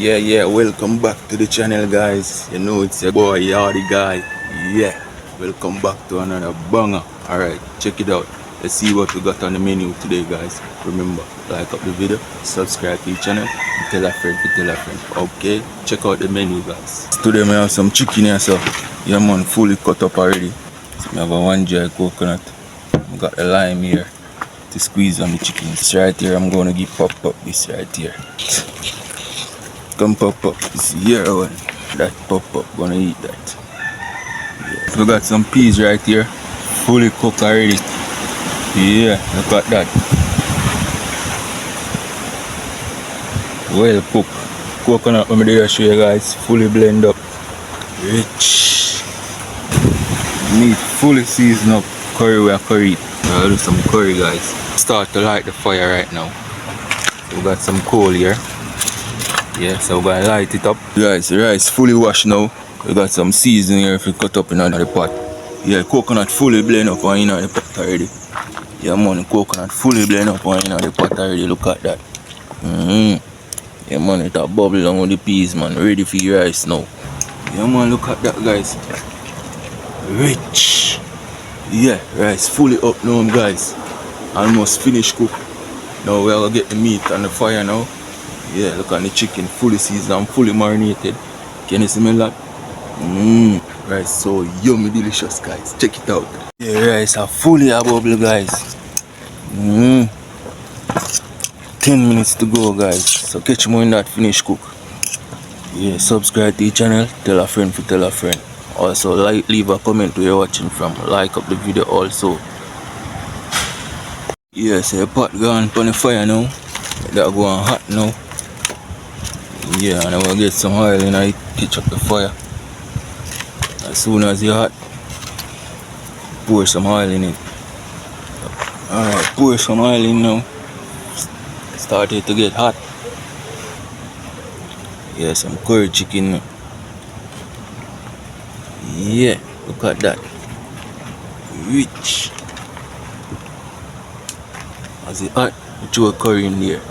Yeah, welcome back to the channel, guys. You know it's your boy Yardy guy. Yeah, welcome back to another banger. Alright, check it out. Let's see what we got on the menu today, guys. Remember, like up the video, subscribe to the channel, and tell a friend to tell a friend. Okay, check out the menu, guys. Today we have some chicken here, so yeah man, fully cut up already. So we have a 1 dry coconut. We got the lime here to squeeze on the chicken. This right here, I'm gonna give pop up this right here. Come pop up, this here one. That pop up, gonna eat that. Yeah. We got some peas right here, fully cooked already. Yeah, look at that. Well cooked. Coconut, let me there show you guys, fully blend up. Rich. Meat fully seasoned up. Curry we are curry. I'll do some curry, guys. Start to light the fire right now. So we got some coal here. Yeah, so we're gonna light it up. Guys, the rice fully washed now. We got some seasoning here if you cut up in the pot. Yeah, coconut fully blend up and in the pot already. Yeah man, coconut fully blend up and in the pot already. Look at that. Yeah man, it's a bubble on with the peas, man. Ready for your rice now. Yeah man, look at that, guys. Rich. Yeah, rice fully up now, guys. Almost finished cook. Now we're gonna get the meat on the fire now. Yeah, look at the chicken, fully seasoned and fully marinated. Can you smell that? Rice so yummy, delicious, guys. Check it out. Yeah, rice are fully a bubble, guys. 10 minutes to go, guys. So catch me when that finish cook. Yeah, subscribe to the channel. Tell a friend to tell a friend. Also, leave a comment where you're watching from. Like up the video also. Yeah, so the pot gone on the fire now. That go on hot now. Yeah, and I will get some oil and I catch up the fire. As soon as it's hot, pour some oil in it. Alright, pour some oil in now. Started to get hot. Yeah, some curry chicken. Yeah, look at that. Rich. As it hot, we throw a curry in there.